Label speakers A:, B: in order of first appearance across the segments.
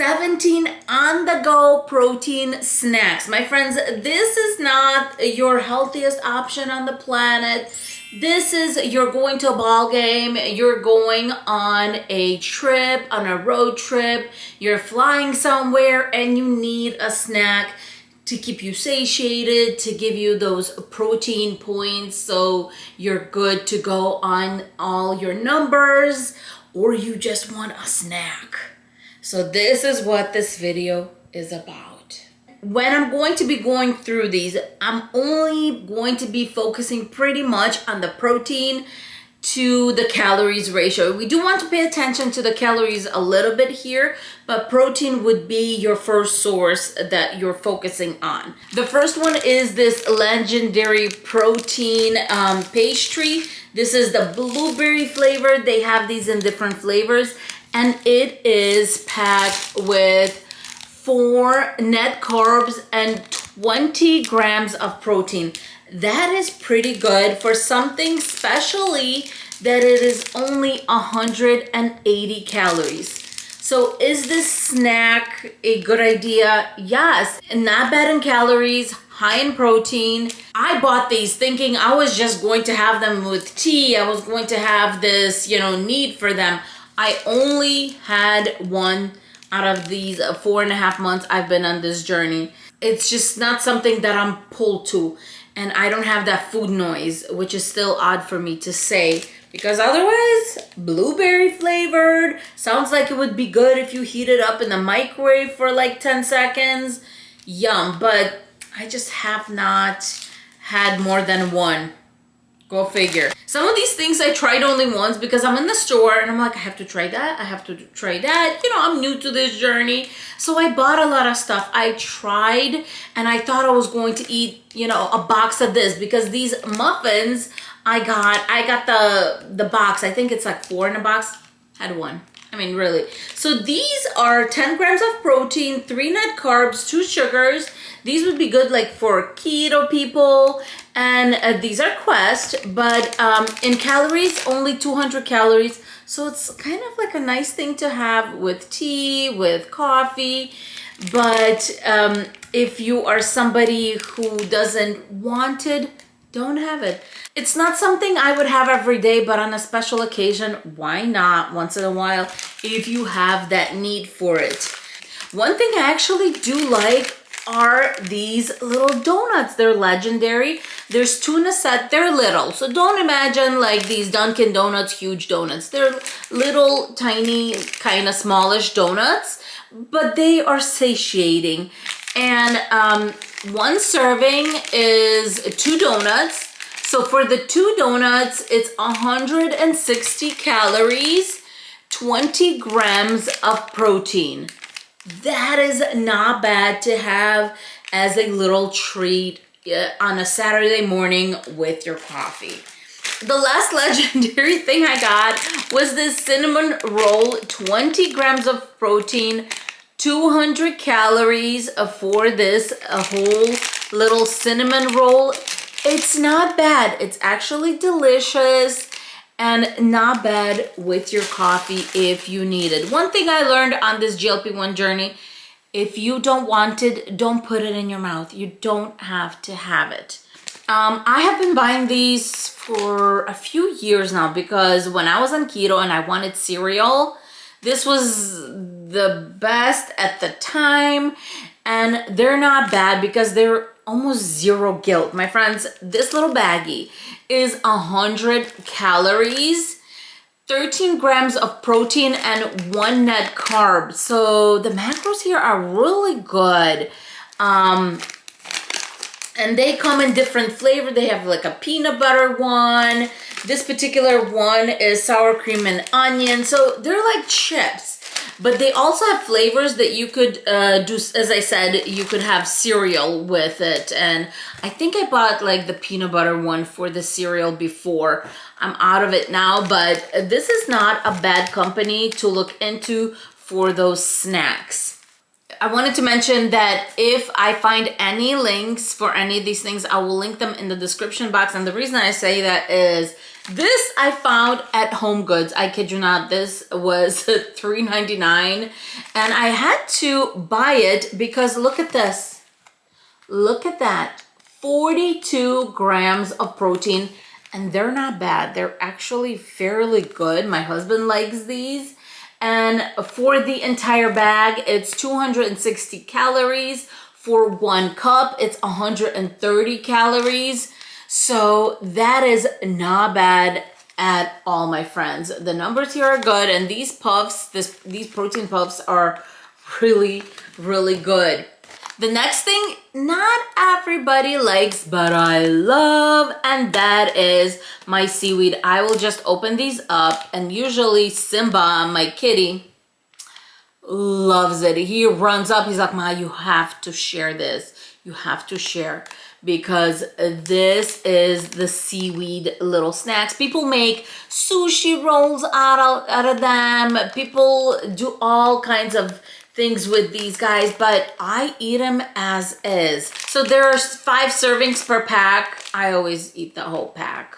A: 17 on-the-go protein snacks. My friends, this is not your healthiest option on the planet. This is, you're going to a ball game, you're going on a trip, on a road trip, you're flying somewhere and you need a snack to keep you satiated, to give you those protein points so you're good to go on all your numbers, or you just want a snack. So this is what this video is about. When I'm going to be going through these, I'm only going to be focusing pretty much on the protein to the calories ratio. We do want to pay attention to the calories a little bit here, but protein would be your first source that you're focusing on. The first one is this legendary protein pastry. This is the blueberry flavor. They have these in different flavors, and it is packed with 4 net carbs and 20 grams of protein. That is pretty good for something, especially that it is only 180 calories. So is this snack a good idea? Yes, not bad in calories, high in protein. I bought these thinking I was just going to have them with tea. I was going to have this, need for them. I only had one out of these 4.5 months I've been on this journey. It's just not something that I'm pulled to. And I don't have that food noise, which is still odd for me to say, because otherwise, blueberry flavored, sounds like it would be good if you heat it up in the microwave for like 10 seconds. Yum, but I just have not had more than one. Go figure. Some of these things I tried only once because I'm in the store and I'm like, I have to try that. I have to try that. I'm new to this journey. So I bought a lot of stuff. I tried and I thought I was going to eat, a box of this because these muffins I got the box. I think it's like 4 in a box. Had one. I mean, really. So these are 10 grams of protein, 3 net carbs, 2 sugars. These would be good like for keto people. And these are Quest, but in calories, only 200 calories. So it's kind of like a nice thing to have with tea, with coffee. But if you are somebody who doesn't want it, don't have it. It's not something I would have every day, but on a special occasion, why not once in a while if you have that need for it. One thing I actually do like are these little donuts. They're legendary. There's 2 in a set. They're little, so don't imagine like these Dunkin' Donuts huge donuts. They're little tiny kind of smallish donuts, but they are satiating. And one serving is 2 donuts. So for the 2 donuts, it's 160 calories, 20 grams of protein. That is not bad to have as a little treat on a Saturday morning with your coffee. The last legendary thing I got was this cinnamon roll, 20 grams of protein, 200 calories for this a whole little cinnamon roll. It's not bad. It's actually delicious. And not bad with your coffee if you need it. One thing I learned on this GLP-1 journey, if you don't want it, don't put it in your mouth. You don't have to have it. I have been buying these for a few years now because when I was on keto and I wanted cereal, this was the best at the time. And they're not bad because they're almost zero guilt. My friends, this little baggie is 100 calories, 13 grams of protein, and 1 net carb. So the macros here are really good. And they come in different flavor. They have like a peanut butter one. This particular one is sour cream and onion. So they're like chips. But they also have flavors that you could do, as I said, you could have cereal with it. And I think I bought like the peanut butter one for the cereal before. I'm out of it now, but this is not a bad company to look into for those snacks. I wanted to mention that if I find any links for any of these things, I will link them in the description box. And the reason I say that is this I found at Home Goods. I kid you not, this was $3.99 and I had to buy it because look at this. Look at that. 42 grams of protein, and they're not bad. They're actually fairly good. My husband likes these. And for the entire bag, it's 260 calories. For 1 cup, it's 130 calories. So that is not bad at all, my friends. The numbers here are good, and these puffs, these protein puffs are really, really good. The next thing, not everybody likes, but I love, and that is my seaweed. I will just open these up, and usually Simba, my kitty, loves it. He runs up, he's like, Ma, you have to share this. You have to share, because this is the seaweed little snacks. People make sushi rolls out of them. People do all kinds of things with these guys, but I eat them as is. So there are 5 servings per pack. I always eat the whole pack.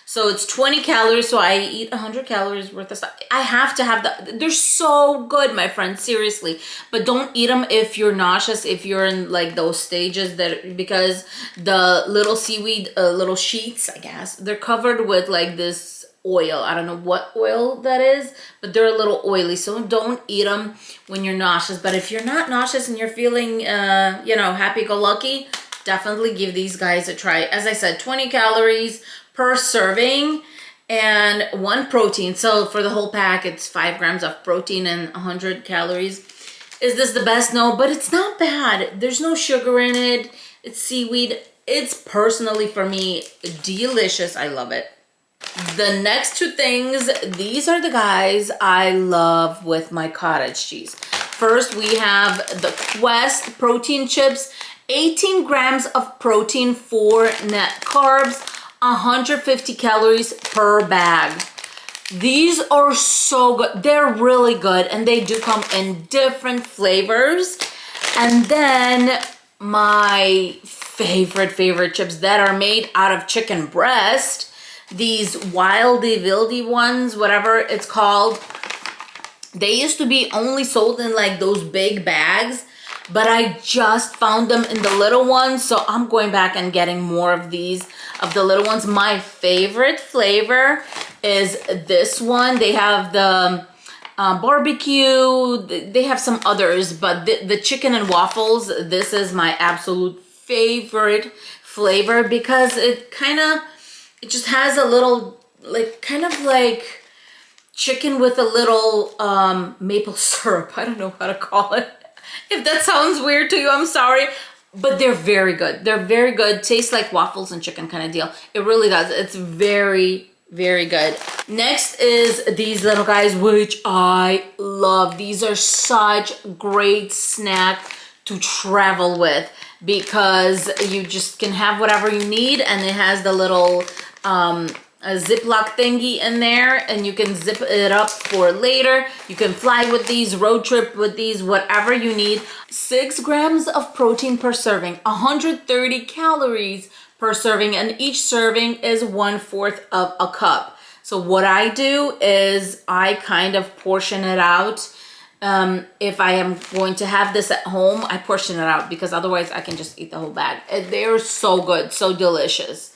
A: So it's 20 calories, so I eat 100 calories worth of stuff. I have to have that. They're so good, my friends, seriously. But don't eat them if you're nauseous, if you're in like those stages, that because the little seaweed, little sheets, I guess, they're covered with like this oil. I don't know what oil that is, but they're a little oily, so don't eat them when you're nauseous. But if you're not nauseous and you're feeling you know, happy-go-lucky, definitely give these guys a try. As I said, 20 calories per serving and 1 protein. So for the whole pack, it's 5 grams of protein and 100 calories. Is this the best? No, but it's not bad. There's no sugar in it. It's seaweed. It's personally, for me, delicious. I love it. The next 2 things, these are the guys I love with my cottage cheese. First, we have the Quest protein chips, 18 grams of protein, 4 net carbs, 150 calories per bag. These are so good. They're really good, and they do come in different flavors. And then my favorite chips that are made out of chicken breast, these Wilde ones, whatever it's called. They used to be only sold in like those big bags, but I just found them in the little ones, so I'm going back and getting more of these, of the little ones. My favorite flavor is this one. They have the barbecue, they have some others, but the chicken and waffles, this is my absolute favorite flavor because it just has a little, like, kind of like chicken with a little maple syrup. I don't know how to call it. If that sounds weird to you, I'm sorry. But they're very good. They're very good. Tastes like waffles and chicken kind of deal. It really does. It's very, very good. Next is these little guys, which I love. These are such great snack to travel with because you just can have whatever you need, and it has the little a Ziploc thingy in there, and you can zip it up for later. You can fly with these, road trip with these, whatever you need. 6 grams of protein per serving, 130 calories per serving, and each serving is 1/4 of a cup. So what I do is I kind of portion it out. If I am going to have this at home, I portion it out because otherwise I can just eat the whole bag. They're so good, so delicious.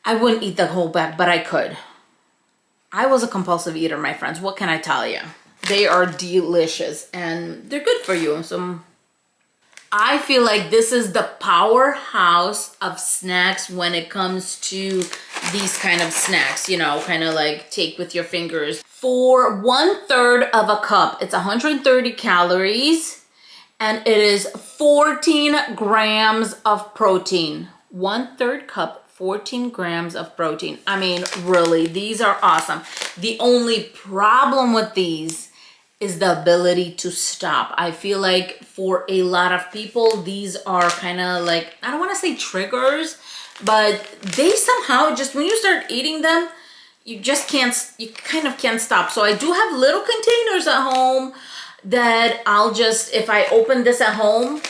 A: I wouldn't eat the whole bag, but I could. I was a compulsive eater, my friends. What can I tell you? They are delicious and they're good for you. So I feel like this is the powerhouse of snacks when it comes to these kind of snacks, you know, kind of like take with your fingers. For 1/3 of a cup, it's 130 calories and it is 14 grams of protein. 1/3 cup, 14 grams of protein. I mean, really, these are awesome. The only problem with these is the ability to stop. I feel like for a lot of people, these are kind of like, I don't want to say triggers, but they somehow just, when you start eating them, you just can't, you kind of can't stop. So I do have little containers at home. that I'll just, if I open this at home,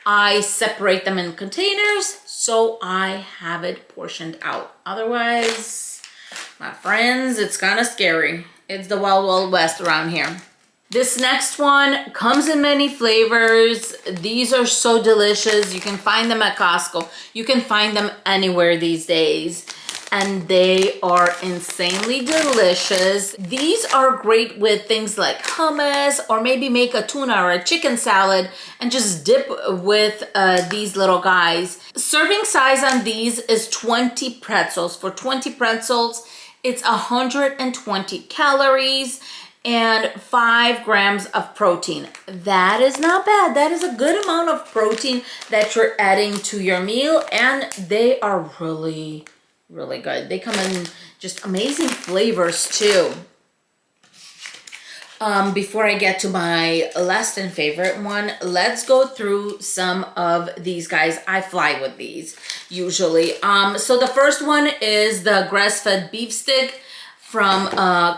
A: I separate them in containers so I have it portioned out. Otherwise, my friends, it's kind of scary. It's the Wild Wild West around here. This next one comes in many flavors. These are so delicious. You can find them at Costco. You can find them anywhere these days. And they are insanely delicious. These are great with things like hummus, or maybe make a tuna or a chicken salad and just dip with these little guys. Serving size on these is 20 pretzels. For 20 pretzels, it's 120 calories and 5 grams of protein. That is not bad. That is a good amount of protein that you're adding to your meal, and they are really good. They come in just amazing flavors too. Before I get to my last and favorite one, let's go through some of these guys. I fly with these usually. So the first one is the grass-fed beef stick from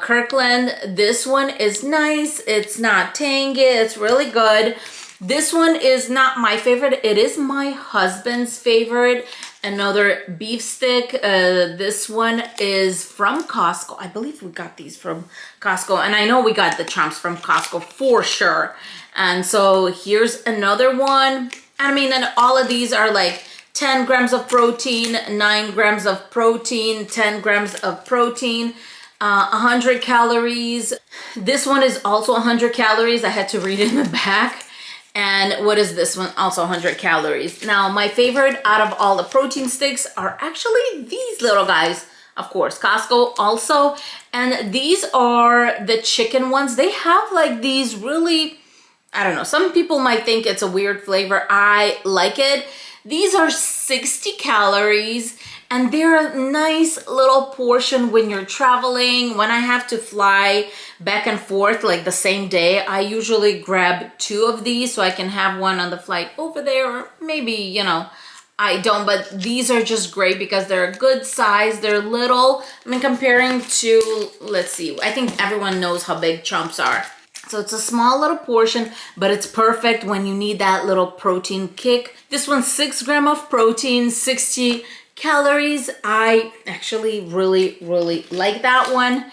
A: Kirkland. This one is nice. It's not tangy. It's really good. This one is not my favorite. It is my husband's favorite. Another beef stick. This one is from Costco. I believe we got these from Costco. And I know we got the chomps from Costco for sure. And so here's another one. I mean, and all of these are like 10 grams of protein, 9 grams of protein, 10 grams of protein, 100 calories. This one is also 100 calories. I had to read it in the back. And what is this one? Also 100 calories. Now, my favorite out of all the protein sticks are actually these little guys. Of course, Costco also. And these are the chicken ones. They have like these really, I don't know, some people might think it's a weird flavor. I like it. These are 60 calories. And they're a nice little portion when you're traveling. When I have to fly back and forth like the same day, I usually grab 2 of these so I can have one on the flight over there, or maybe, you know, I don't, but these are just great because they're a good size. They're little. I mean, comparing to, let's see, I think everyone knows how big chomps are. So it's a small little portion, but it's perfect when you need that little protein kick. This one's 6 grams of protein, 60 calories. I actually really like that one.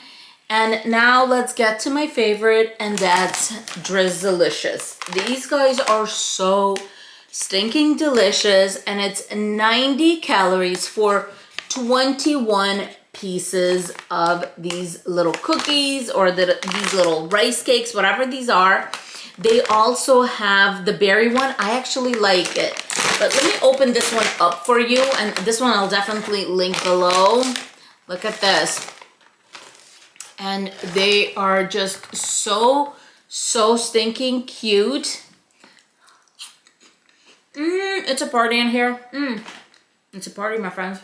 A: And now let's get to my favorite, and that's Drizzlicious. These guys are so stinking delicious, and it's 90 calories for 21 pieces of these little cookies, or these little rice cakes, whatever these are. They also have the berry one. I actually like it. But let me open this one up for you. And this one I'll definitely link below. Look at this. And they are just so stinking cute. It's a party in here. It's a party, my friends.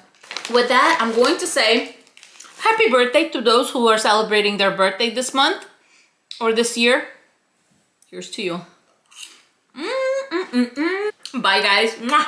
A: With that, I'm going to say happy birthday to those who are celebrating their birthday this month or this year. Here's to you. Bye, guys. Mwah.